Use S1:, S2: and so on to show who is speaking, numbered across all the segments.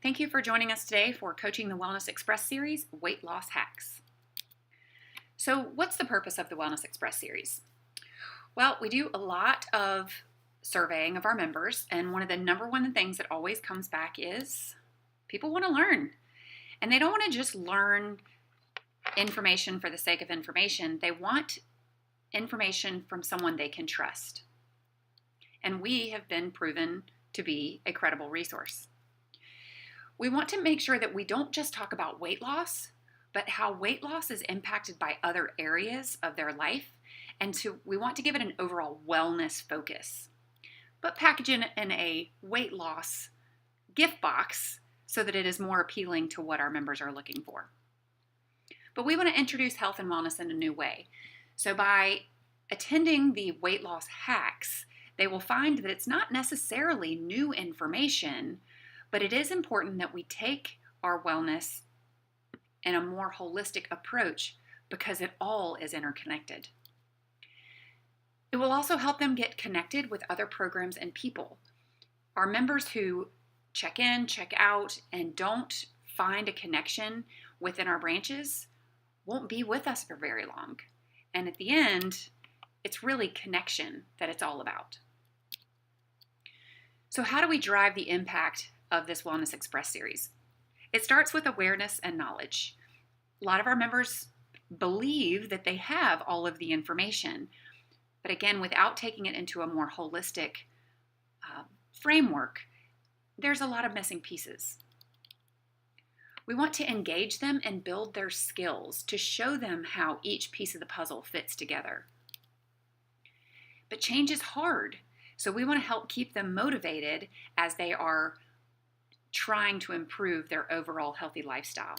S1: Thank you for joining us today for Coaching the Wellness Express series, Weight Loss Hacks. So, what's the purpose of the Wellness Express series? Well, we do a lot of surveying of our members, and one of the number one things that always comes back is people want to learn. And they don't want to just learn information for the sake of information. They want information from someone they can trust. And we have been proven to be a credible resource. We want to make sure that we don't just talk about weight loss, but how weight loss is impacted by other areas of their life. And we want to give it an overall wellness focus, but package it in a weight loss gift box so that it is more appealing to what our members are looking for. But we want to introduce health and wellness in a new way. So by attending the weight loss hacks, they will find that it's not necessarily new information, but it is important that we take our wellness in a more holistic approach because it all is interconnected. It will also help them get connected with other programs and people. Our members who check in, check out, and don't find a connection within our branches won't be with us for very long. And at the end, it's really connection that it's all about. So how do we drive the impact of this Wellness Express series? It starts with awareness and knowledge. A lot of our members believe that they have all of the information, but again, without taking it into a more holistic framework, there's a lot of missing pieces. We want to engage them and build their skills to show them how each piece of the puzzle fits together. But change is hard, so we want to help keep them motivated as they are trying to improve their overall healthy lifestyle.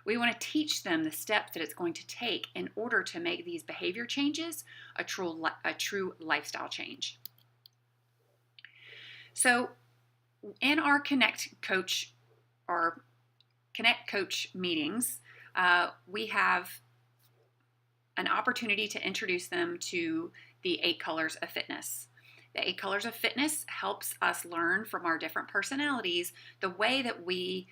S1: We want to teach them the steps that it's going to take in order to make these behavior changes a true lifestyle change. So in our Connect Coach meetings, we have an opportunity to introduce them to the 8 Colors of Fitness. The 8 Colors of Fitness helps us learn from our different personalities the way that we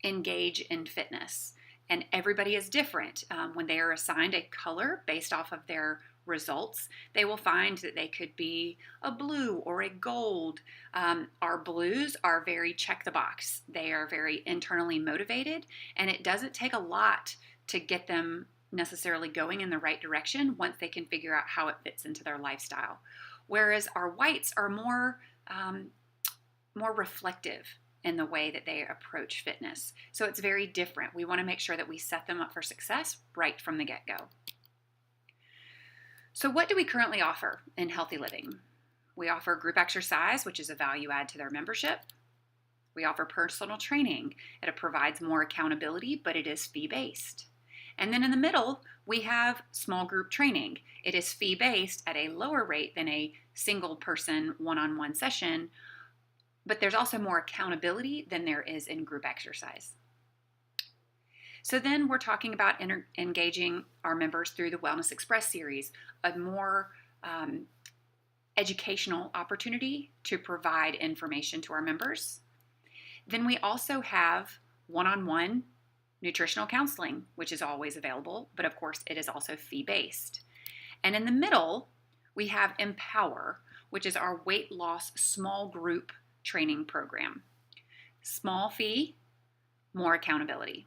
S1: engage in fitness. And everybody is different. When they are assigned a color based off of their results, they will find that they could be a blue or a gold. Our blues are very check the box. They are very internally motivated, and it doesn't take a lot to get them necessarily going in the right direction once they can figure out how it fits into their lifestyle. Whereas our whites are more reflective in the way that they approach fitness. So it's very different. We want to make sure that we set them up for success right from the get-go. So what do we currently offer in Healthy Living? We offer group exercise, which is a value add to their membership. We offer personal training. It provides more accountability, but it is fee-based. And then in the middle, we have small group training. It is fee-based at a lower rate than a single person one-on-one session, but there's also more accountability than there is in group exercise. So then we're talking about engaging our members through the Wellness Express series, a more educational opportunity to provide information to our members. Then we also have one-on-one nutritional counseling, which is always available, but of course it is also fee-based. And in the middle, we have Empower, which is our weight loss small group training program. Small fee, more accountability.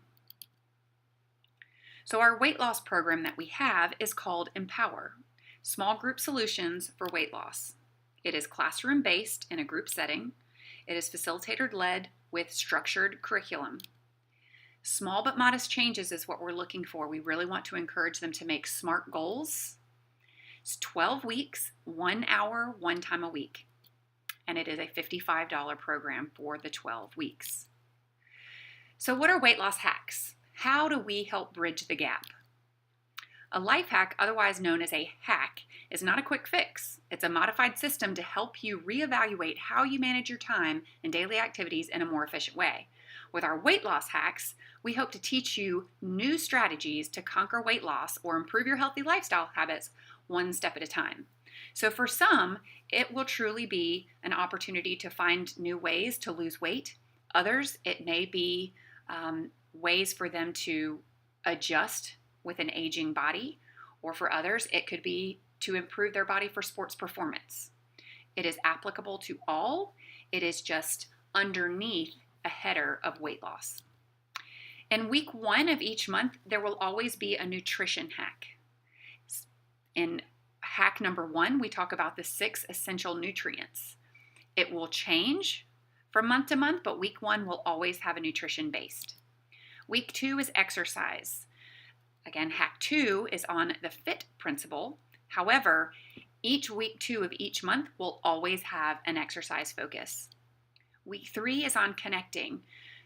S1: So our weight loss program that we have is called Empower, Small Group Solutions for Weight Loss. It is classroom-based in a group setting. It is facilitator-led with structured curriculum. Small but modest changes is what we're looking for. We really want to encourage them to make SMART goals. It's 12 weeks, 1 hour, 1 time a week. And it is a $55 program for the 12 weeks. So what are weight loss hacks? How do we help bridge the gap? A life hack, otherwise known as a hack, is not a quick fix. It's a modified system to help you reevaluate how you manage your time and daily activities in a more efficient way. With our weight loss hacks, we hope to teach you new strategies to conquer weight loss or improve your healthy lifestyle habits one step at a time. So for some, it will truly be an opportunity to find new ways to lose weight. Others, it may be ways for them to adjust with an aging body, or for others, it could be to improve their body for sports performance. It is applicable to all. It is just underneath a header of weight loss. In week 1 of each month, there will always be a nutrition hack. In hack number 1, we talk about the 6 essential nutrients. It will change from month to month, but week 1 will always have a nutrition based. Week 2 is exercise. Again, hack 2 is on the FIT principle. However, each week 2 of each month will always have an exercise focus. Week 3 is on connecting.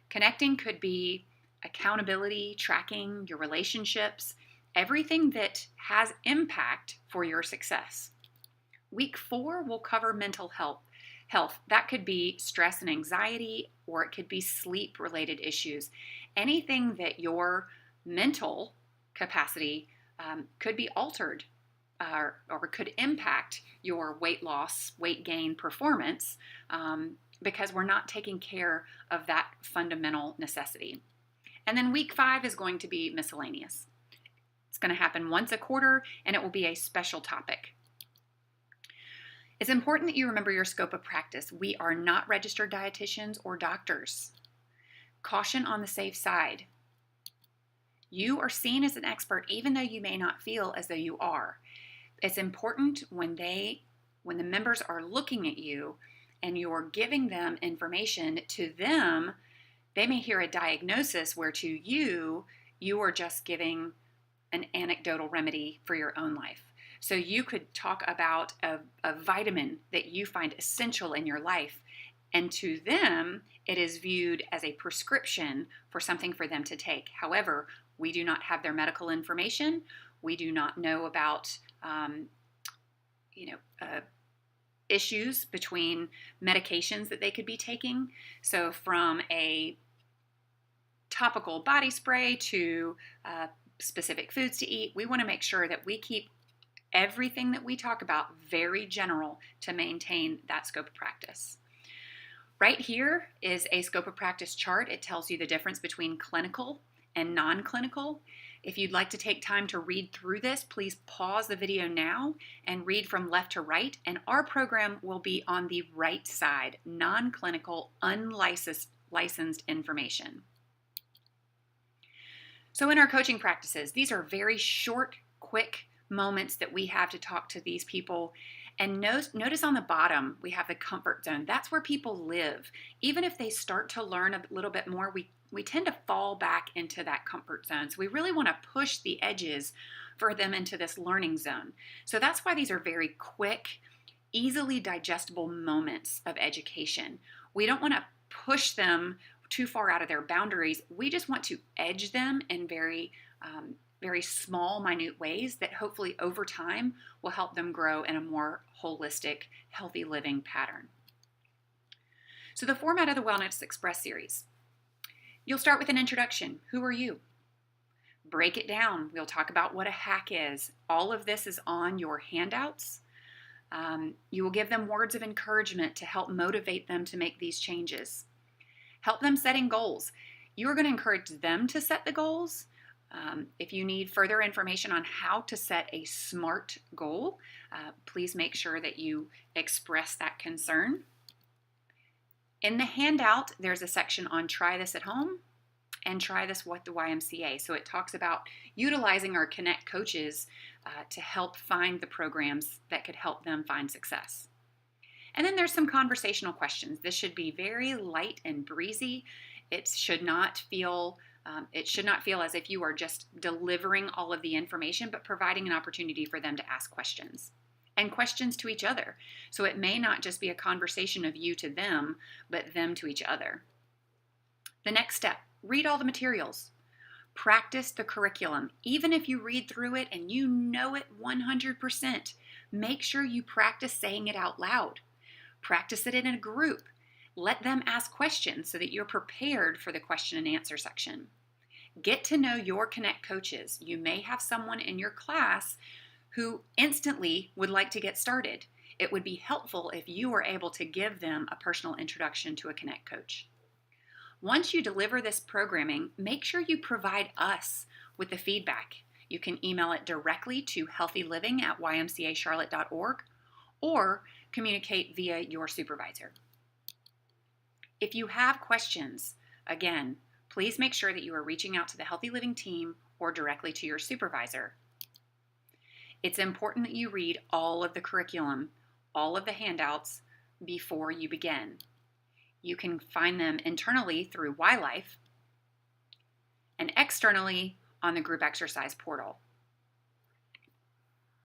S1: Connecting could be accountability, tracking, your relationships, everything that has impact for your success. Week 4 will cover mental health. That could be stress and anxiety, or it could be sleep-related issues. Anything that your mental capacity could be altered or could impact your weight loss, weight gain performance because we're not taking care of that fundamental necessity. And then week 5 is going to be miscellaneous. It's going to happen once a quarter, and it will be a special topic. It's important that you remember your scope of practice. We are not registered dietitians or doctors. Caution on the safe side. You are seen as an expert even though you may not feel as though you are. It's important when the members are looking at you and you're giving them information, to them, they may hear a diagnosis where to you are just giving an anecdotal remedy for your own life. So you could talk about a vitamin that you find essential in your life, and to them, it is viewed as a prescription for something for them to take. However, we do not have their medical information. We do not know about, issues between medications that they could be taking. So from a topical body spray to specific foods to eat, we want to make sure that we keep everything that we talk about very general to maintain that scope of practice. Right here is a scope of practice chart. It tells you the difference between clinical and non-clinical. If you'd like to take time to read through this, please pause the video now and read from left to right, and our program will be on the right side, non-clinical, unlicensed information. So in our coaching practices, these are very short, quick moments that we have to talk to these people. And notice on the bottom, we have the comfort zone. That's where people live. Even if they start to learn a little bit more, we tend to fall back into that comfort zone. So we really want to push the edges for them into this learning zone. So that's why these are very quick, easily digestible moments of education. We don't want to push them too far out of their boundaries. We just want to edge them in very small, minute ways that hopefully over time will help them grow in a more holistic, healthy living pattern. So the format of the Wellness Express series. You'll start with an introduction. Who are you? Break it down. We'll talk about what a hack is. All of this is on your handouts. You will give them words of encouragement to help motivate them to make these changes. Help them setting goals. You're going to encourage them to set the goals. If you need further information on how to set a SMART goal, please make sure that you express that concern. In the handout, there's a section on try this at home and try this with the YMCA. So it talks about utilizing our Connect coaches to help find the programs that could help them find success. And then there's some conversational questions. This should be very light and breezy. It should not feel as if you are just delivering all of the information, but providing an opportunity for them to ask questions and questions to each other. So it may not just be a conversation of you to them, but them to each other. The next step, read all the materials. Practice the curriculum. Even if you read through it and you know it 100%, make sure you practice saying it out loud. Practice it in a group. Let them ask questions so that you're prepared for the question and answer section. Get to know your Connect coaches. You may have someone in your class who instantly would like to get started. It would be helpful if you were able to give them a personal introduction to a Connect coach. Once you deliver this programming, make sure you provide us with the feedback. You can email it directly to healthyliving@ymcacharlotte.org or communicate via your supervisor. If you have questions, again, please make sure that you are reaching out to the Healthy Living team or directly to your supervisor. It's important that you read all of the curriculum, all of the handouts before you begin. You can find them internally through YLife and externally on the group exercise portal.